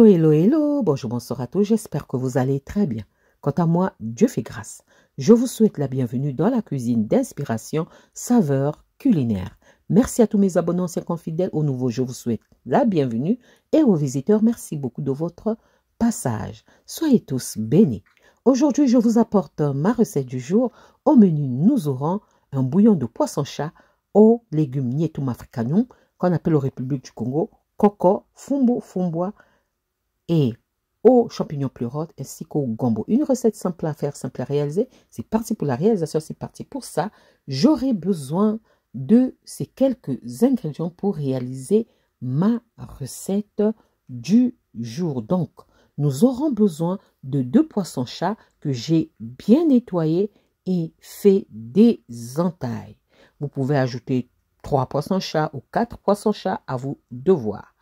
Hello, hello, bonjour, bonsoir à tous, j'espère que vous allez très bien. Quant à moi, Dieu fait grâce. Je vous souhaite la bienvenue dans la cuisine d'inspiration, saveur culinaire. Merci à tous mes abonnés anciens confidèles, aux nouveaux, je vous souhaite la bienvenue et aux visiteurs, merci beaucoup de votre passage. Soyez tous bénis. Aujourd'hui, je vous apporte ma recette du jour. Au menu, nous aurons un bouillon de poisson-chat aux légumes Nietum africanum, qu'on appelle aux République du Congo, coco, fumbo, fumboa, et aux champignons pleurotes ainsi qu'au gombo. Une recette simple à faire, simple à réaliser. C'est parti pour la réalisation, c'est parti pour ça. J'aurai besoin de ces quelques ingrédients pour réaliser ma recette du jour. Donc, nous aurons besoin de 2 poissons-chat que j'ai bien nettoyés et fait des entailles. Vous pouvez ajouter 3 poissons-chats ou 4 poissons-chats, à vous de voir.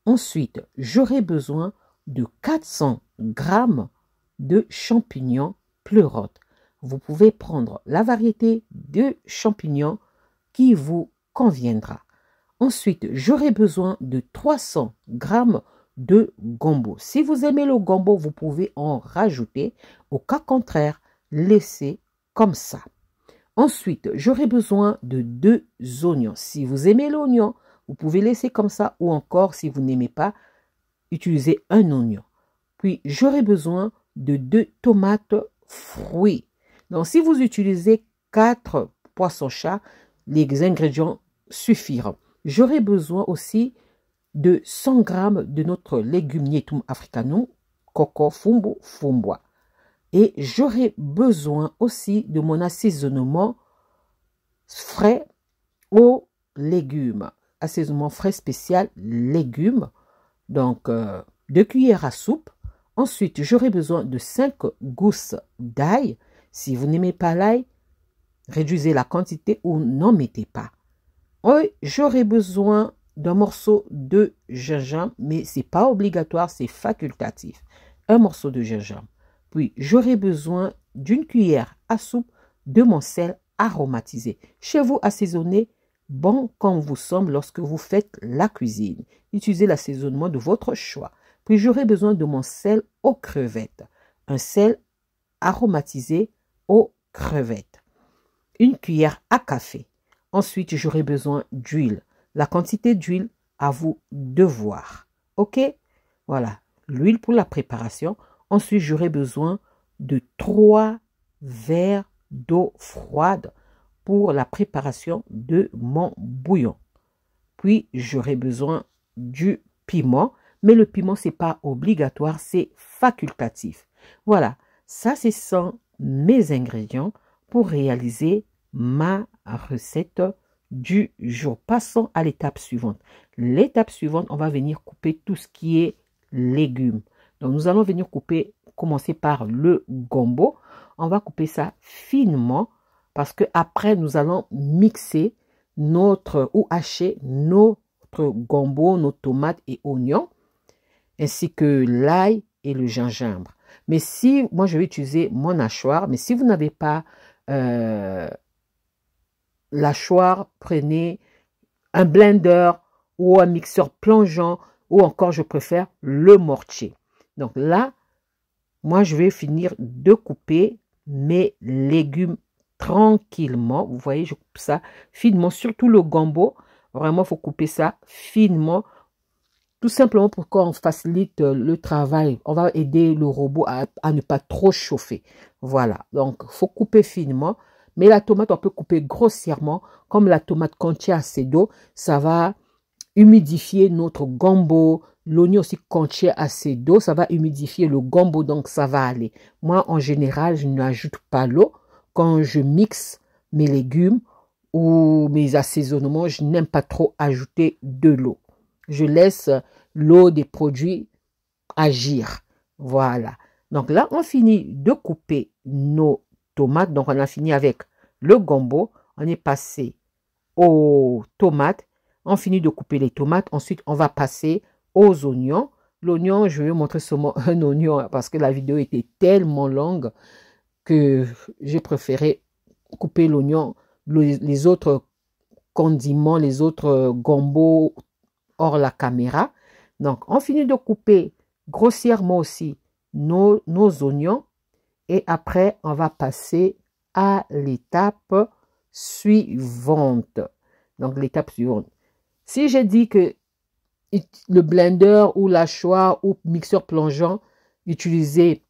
Ensuite, j'aurai besoin de 400 grammes de champignons pleurotes. Vous pouvez prendre la variété de champignons qui vous conviendra. Ensuite, j'aurai besoin de 300 grammes de gombo. Si vous aimez le gombo, vous pouvez en rajouter. Au cas contraire, laissez comme ça. Ensuite, j'aurai besoin de 2 oignons. Si vous aimez l'oignon, vous pouvez laisser comme ça, ou encore, si vous n'aimez pas, utilisez un oignon. Puis, j'aurai besoin de 2 tomates fruits. Donc, si vous utilisez 4 poissons-chats, les ingrédients suffiront. J'aurai besoin aussi de 100 grammes de notre légume Nietum africanum, coco, fumbo, fumboa. Et j'aurai besoin aussi de mon assaisonnement frais aux légumes. Assaisonnement frais spécial légumes. Donc, 2 cuillères à soupe. Ensuite, j'aurai besoin de 5 gousses d'ail. Si vous n'aimez pas l'ail, réduisez la quantité ou n'en mettez pas. J'aurai besoin d'un morceau de gingembre, mais ce n'est pas obligatoire, c'est facultatif. Un morceau de gingembre. Puis, j'aurai besoin d'une cuillère à soupe de mon sel aromatisé. Chez vous, assaisonnez bon comme vous semble lorsque vous faites la cuisine. Utilisez l'assaisonnement de votre choix. Puis j'aurai besoin de mon sel aux crevettes. Un sel aromatisé aux crevettes. Une cuillère à café. Ensuite, j'aurai besoin d'huile. La quantité d'huile, à vous de voir. OK? Voilà, l'huile pour la préparation. Ensuite, j'aurai besoin de 3 verres d'eau froide pour la préparation de mon bouillon. Puis, j'aurai besoin du piment, mais le piment, ce n'est pas obligatoire, c'est facultatif. Voilà, ça, ce sont mes ingrédients pour réaliser ma recette du jour. Passons à l'étape suivante. L'étape suivante, on va venir couper tout ce qui est légumes. Donc, nous allons venir couper, commencer par le gombo. On va couper ça finement, parce que après nous allons mixer notre ou hacher notre gombo, nos tomates et oignons, ainsi que l'ail et le gingembre. Mais si, moi je vais utiliser mon hachoir, mais si vous n'avez pas l'hachoir, prenez un blender ou un mixeur plongeant, ou encore je préfère le mortier. Donc là, moi je vais finir de couper mes légumes tranquillement. Vous voyez, je coupe ça finement, surtout le gombo. Vraiment, il faut couper ça finement. Tout simplement pour qu'on facilite le travail. On va aider le robot à ne pas trop chauffer. Voilà, donc il faut couper finement. Mais la tomate, on peut couper grossièrement. Comme la tomate contient assez d'eau, ça va humidifier notre gombo. L'oignon aussi contient assez d'eau, ça va humidifier le gombo, donc ça va aller. Moi, en général, je n'ajoute pas l'eau. Quand je mixe mes légumes ou mes assaisonnements, je n'aime pas trop ajouter de l'eau. Je laisse l'eau des produits agir. Voilà. Donc là, on finit de couper nos tomates. Donc, on a fini avec le gombo. On est passé aux tomates. On finit de couper les tomates. Ensuite, on va passer aux oignons. L'oignon, je vais vous montrer seulement un oignon parce que la vidéo était tellement longue que j'ai préféré couper l'oignon. Les autres condiments, les autres gombo hors la caméra. Donc, on finit de couper grossièrement aussi nos oignons. Et après, on va passer à l'étape suivante. Donc, l'étape suivante. Si j'ai dit que le blender ou l'hachoir ou mixeur plongeant, utilisez,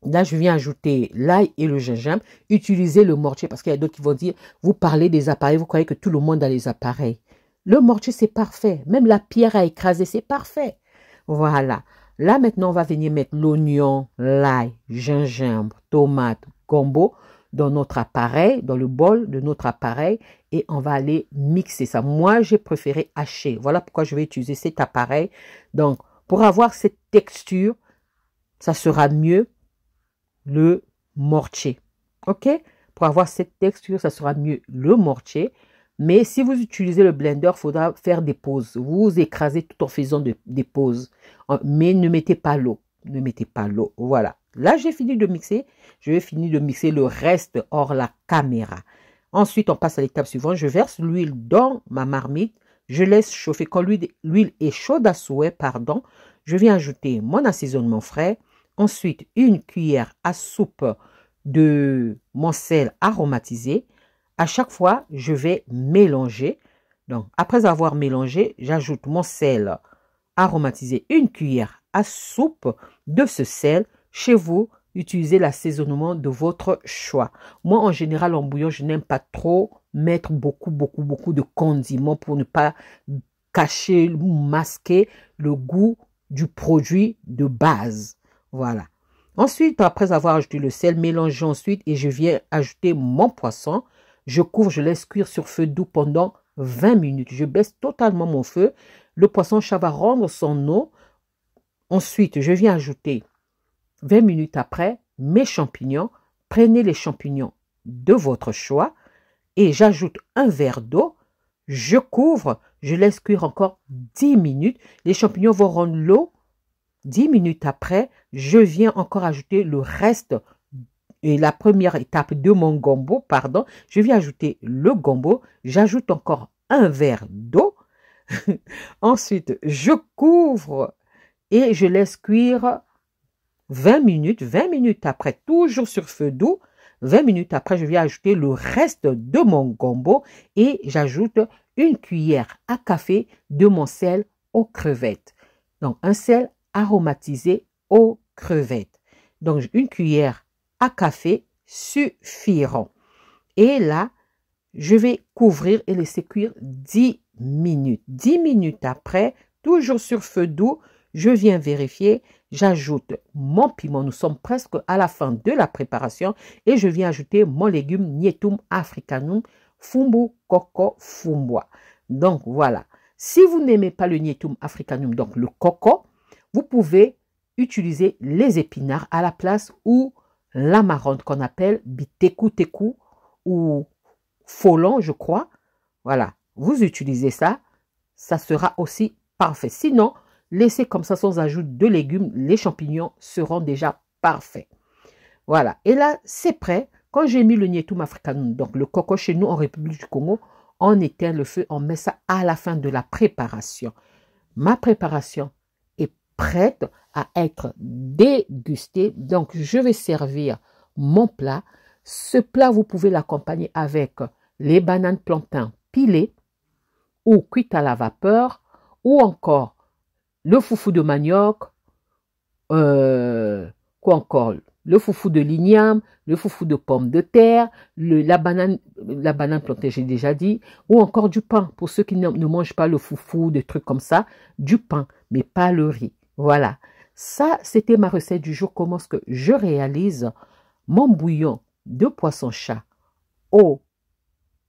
là je viens ajouter l'ail et le gingembre, utilisez le mortier parce qu'il y a d'autres qui vont dire, vous parlez des appareils, vous croyez que tout le monde a les appareils. Le mortier c'est parfait, même la pierre à écraser c'est parfait. Voilà, là maintenant on va venir mettre l'oignon, l'ail, gingembre, tomate, gombo dans notre appareil, dans le bol de notre appareil et on va aller mixer ça. Moi, j'ai préféré hacher. Voilà pourquoi je vais utiliser cet appareil. Donc, pour avoir cette texture, ça sera mieux le mortier. OK? Pour avoir cette texture, ça sera mieux le mortier. Mais si vous utilisez le blender, il faudra faire des pauses. Vous écrasez tout en faisant des pauses. Mais ne mettez pas l'eau. Ne mettez pas l'eau. Voilà. Là, j'ai fini de mixer. Je vais finir de mixer le reste hors la caméra. Ensuite, on passe à l'étape suivante. Je verse l'huile dans ma marmite. Je laisse chauffer. Quand l'huile est chaude à souhait, pardon, je viens ajouter mon assaisonnement frais. Ensuite, une cuillère à soupe de mon sel aromatisé. À chaque fois, je vais mélanger. Donc, après avoir mélangé, j'ajoute mon sel aromatisé, une cuillère à soupe de ce sel. Chez vous, utilisez l'assaisonnement de votre choix. Moi, en général, en bouillon, je n'aime pas trop mettre beaucoup de condiments pour ne pas cacher ou masquer le goût du produit de base. Voilà. Ensuite, après avoir ajouté le sel, mélangez ensuite et je viens ajouter mon poisson. Je couvre, je laisse cuire sur feu doux pendant 20 minutes. Je baisse totalement mon feu. Le poisson chat va rendre son eau. Ensuite, je viens ajouter 20 minutes après mes champignons. Prenez les champignons de votre choix et j'ajoute un verre d'eau. Je couvre, je laisse cuire encore 10 minutes. Les champignons vont rendre l'eau. 10 minutes après, je viens encore ajouter le reste et la première étape de mon gombo, pardon. Je viens ajouter le gombo. J'ajoute encore un verre d'eau. Ensuite, je couvre et je laisse cuire 20 minutes. 20 minutes après, toujours sur feu doux. 20 minutes après, je viens ajouter le reste de mon gombo et j'ajoute une cuillère à café de mon sel aux crevettes. Donc, un sel aromatisé aux crevettes. Donc, une cuillère à café suffiront. Et là, je vais couvrir et laisser cuire 10 minutes. 10 minutes après, toujours sur feu doux, je viens vérifier. J'ajoute mon piment. Nous sommes presque à la fin de la préparation. Et je viens ajouter mon légume Nyetum africanum fumbu coco fumbwa. Donc, voilà. Si vous n'aimez pas le Nyetum africanum, donc le coco, vous pouvez utiliser les épinards à la place ou l'amarante qu'on appelle biteku-teku ou folon, je crois. Voilà. Vous utilisez ça. Ça sera aussi parfait. Sinon, laissez comme ça sans ajout de légumes. Les champignons seront déjà parfaits. Voilà. Et là, c'est prêt. Quand j'ai mis le Nyetum africanum, donc le coco chez nous en République du Congo, on éteint le feu. On met ça à la fin de la préparation. Ma préparation est prête à être dégustée. Donc, je vais servir mon plat. Ce plat, vous pouvez l'accompagner avec les bananes plantains pilées ou cuites à la vapeur ou encore le foufou de manioc, quoi encore, le foufou de l'igname, le foufou de pommes de terre, la banane plantain, j'ai déjà dit, ou encore du pain. Pour ceux qui ne mangent pas le foufou, des trucs comme ça, du pain, mais pas le riz. Voilà. Ça, c'était ma recette du jour. Comment est-ce que je réalise mon bouillon de poisson-chat au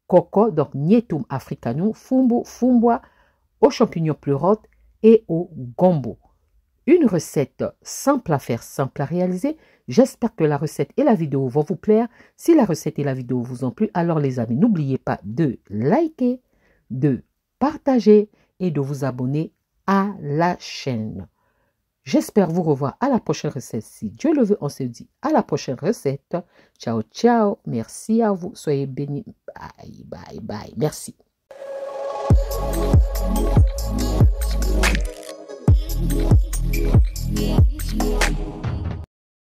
coco, donc Nyetum africanum, fumbwa, aux champignons pleurotes et au gombo. Une recette simple à faire, simple à réaliser. J'espère que la recette et la vidéo vont vous plaire. Si la recette et la vidéo vous ont plu, alors les amis, n'oubliez pas de liker, de partager et de vous abonner à la chaîne. J'espère vous revoir à la prochaine recette. Si Dieu le veut, on se dit à la prochaine recette. Ciao, ciao. Merci à vous. Soyez bénis. Bye, bye, bye. Merci.